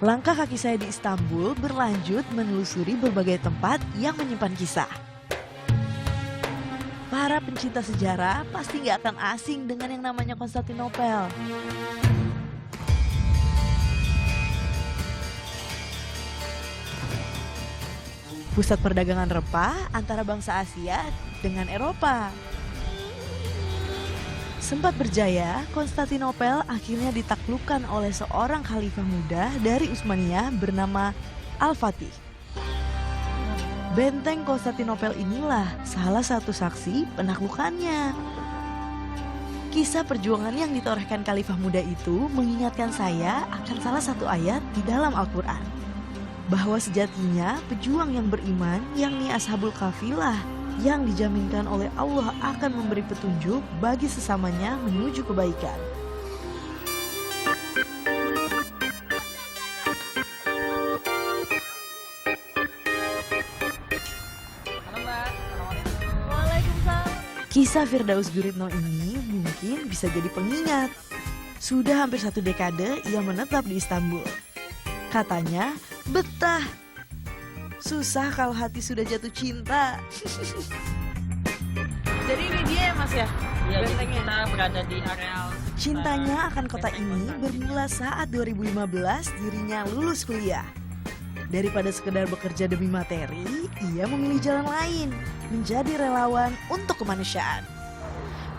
Langkah kaki saya di Istanbul berlanjut menelusuri berbagai tempat yang menyimpan kisah. Para pencinta sejarah pasti nggak akan asing dengan yang namanya Konstantinopel. Pusat perdagangan rempah antara bangsa Asia dengan Eropa. Sempat berjaya, Konstantinopel akhirnya ditaklukkan oleh seorang khalifah muda dari Utsmaniyah bernama Al-Fatih. Benteng Konstantinopel inilah salah satu saksi penaklukannya. Kisah perjuangan yang ditorehkan khalifah muda itu mengingatkan saya akan salah satu ayat di dalam Al-Quran. Bahwa sejatinya pejuang yang beriman, yakni Ashabul Kafilah, yang dijaminkan oleh Allah akan memberi petunjuk bagi sesamanya menuju kebaikan. Kisah Firdaus Guritno ini mungkin bisa jadi pengingat. Sudah hampir 1 dekade ia menetap di Istanbul. Katanya betah. Susah kalau hati sudah jatuh cinta. Jadi ini dia ya Mas ya? Iya, jadi kita berada di areal. Cintanya akan kota ini bermula saat 2015 dirinya lulus kuliah. Daripada sekedar bekerja demi materi, ia memilih jalan lain, menjadi relawan untuk kemanusiaan.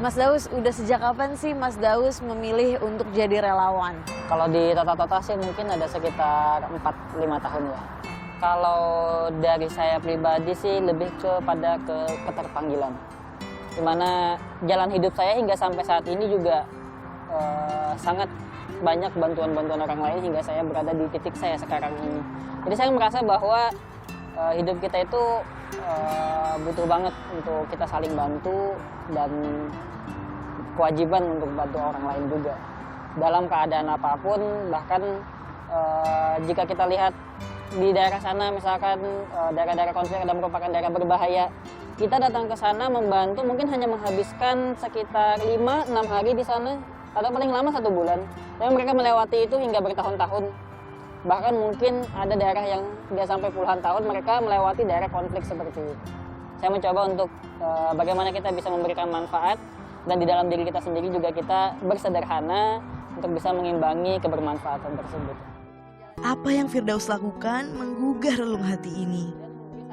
Mas Daus, udah sejak kapan sih Mas Daus memilih untuk jadi relawan? Kalau di total sih mungkin ada sekitar 4-5 tahun ya. Kalau dari saya pribadi sih lebih kepada keterpanggilan. Dimana jalan hidup saya hingga sampai saat ini juga sangat banyak bantuan-bantuan orang lain hingga saya berada di titik saya sekarang ini. Jadi saya merasa bahwa hidup kita itu butuh banget untuk kita saling bantu dan kewajiban untuk bantu orang lain juga. Dalam keadaan apapun, bahkan jika kita lihat di daerah sana misalkan daerah-daerah konflik dan merupakan daerah berbahaya, kita datang ke sana membantu mungkin hanya menghabiskan sekitar 5-6 hari di sana atau paling lama 1 bulan. Tapi mereka melewati itu hingga bertahun-tahun. Bahkan mungkin ada daerah yang tidak sampai puluhan tahun mereka melewati daerah konflik seperti itu. Saya mencoba untuk bagaimana kita bisa memberikan manfaat dan di dalam diri kita sendiri juga kita bersederhana untuk bisa mengimbangi kebermanfaatan tersebut. Apa yang Firdaus lakukan menggugah relung hati ini.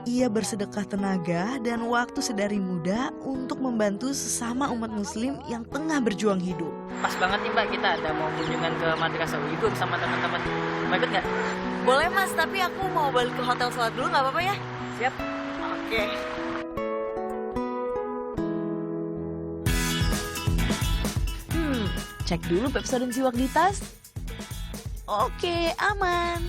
Ia bersedekah tenaga dan waktu sedari muda untuk membantu sesama umat muslim yang tengah berjuang hidup. Pas banget nih Mbak, kita ada mau kunjungan ke Madrasah Uyghur sama teman-teman. Mau ikut nggak? Boleh Mas, tapi aku mau balik ke hotel sholat dulu, nggak apa-apa ya? Siap. Oke. Cek dulu Pepsodent Siwak di tas. Oke, aman.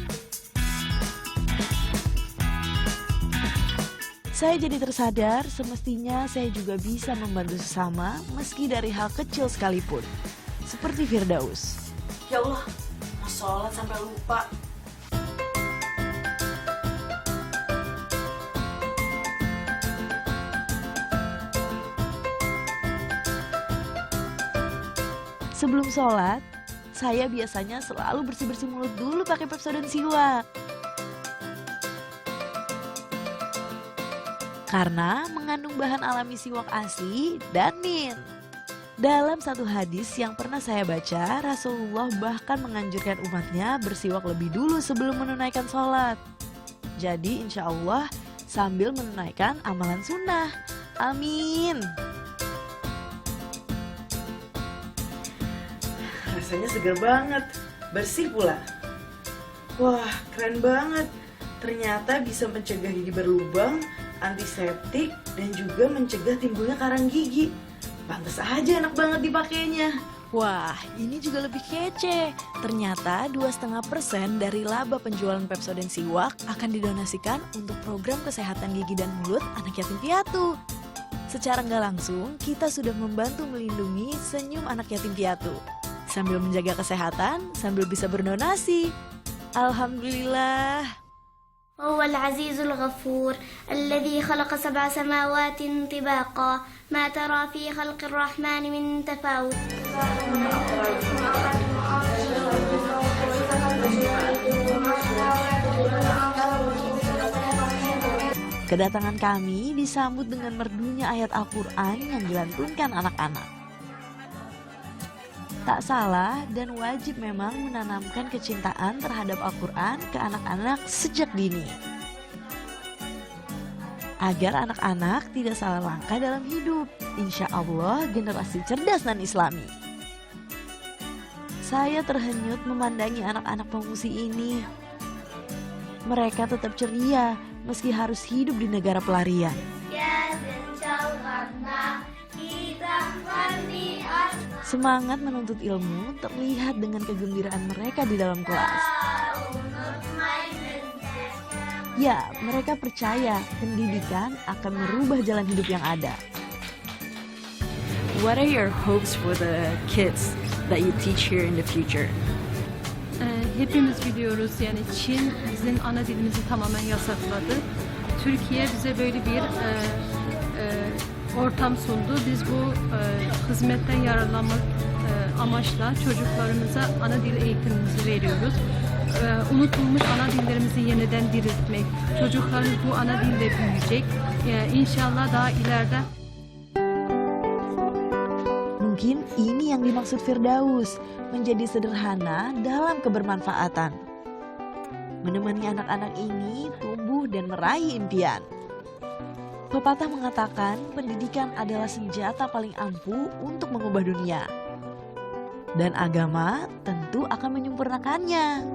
Saya jadi tersadar semestinya saya juga bisa membantu sesama meski dari hal kecil sekalipun. Seperti Firdaus. Ya Allah, mau sholat sampai lupa. Sebelum sholat, saya biasanya selalu bersih-bersih mulut dulu pakai Pepsodent Siwak. Karena mengandung bahan alami siwak asli dan mint. Dalam satu hadis yang pernah saya baca, Rasulullah bahkan menganjurkan umatnya bersiwak lebih dulu sebelum menunaikan sholat. Jadi insya Allah sambil menunaikan amalan sunnah. Amin. Rasanya segar banget, bersih pula. Wah, keren banget. Ternyata bisa mencegah gigi berlubang, antiseptik, dan juga mencegah timbulnya karang gigi. Pantes aja enak banget dipakainya. Wah, ini juga lebih kece. Ternyata 2,5% dari laba penjualan Pepsodent Siwak akan didonasikan untuk program kesehatan gigi dan mulut anak yatim piatu. Secara nggak langsung, kita sudah membantu melindungi senyum anak yatim piatu. Sambil menjaga kesehatan, sambil bisa berdonasi. Alhamdulillah. وهو العزيز الغفور الذي خلق 7 سماوات طباقا ما ترى في خلق الرحمن من تفاوت Kedatangan kami disambut dengan merdunya ayat Al-Quran yang dilantunkan anak-anak. Tak salah dan wajib memang menanamkan kecintaan terhadap Al-Quran ke anak-anak sejak dini. Agar anak-anak tidak salah langkah dalam hidup. Insya Allah generasi cerdas dan islami. Saya terhanyut memandangi anak-anak pengungsi ini. Mereka tetap ceria meski harus hidup di negara pelarian. Semangat menuntut ilmu terlihat dengan kegembiraan mereka di dalam kelas. Ya, mereka percaya pendidikan akan merubah jalan hidup yang ada. What are your hopes for the kids that you teach here in the future? Hepimiz biliyoruz yani Çin bizim ana dilimizi tamamen yasakladı. Türkiye bize böyle bir ortam sundu. Biz bu hizmetten yararlanmak amaçla çocuklarımıza ana dil eğitimimizi veriyoruz. Unutulmuş ana dillerimizi yeniden diriltmek. Çocuklarımız bu ana dilde büyüyecek. İnşallah daha ileride. Mungkin ini yang dimaksud Firdaus, menjadi sederhana dalam kebermanfaatan. Menemani anak-anak ini tumbuh dan meraih impian. Pepatah mengatakan pendidikan adalah senjata paling ampuh untuk mengubah dunia. Dan agama tentu akan menyempurnakannya.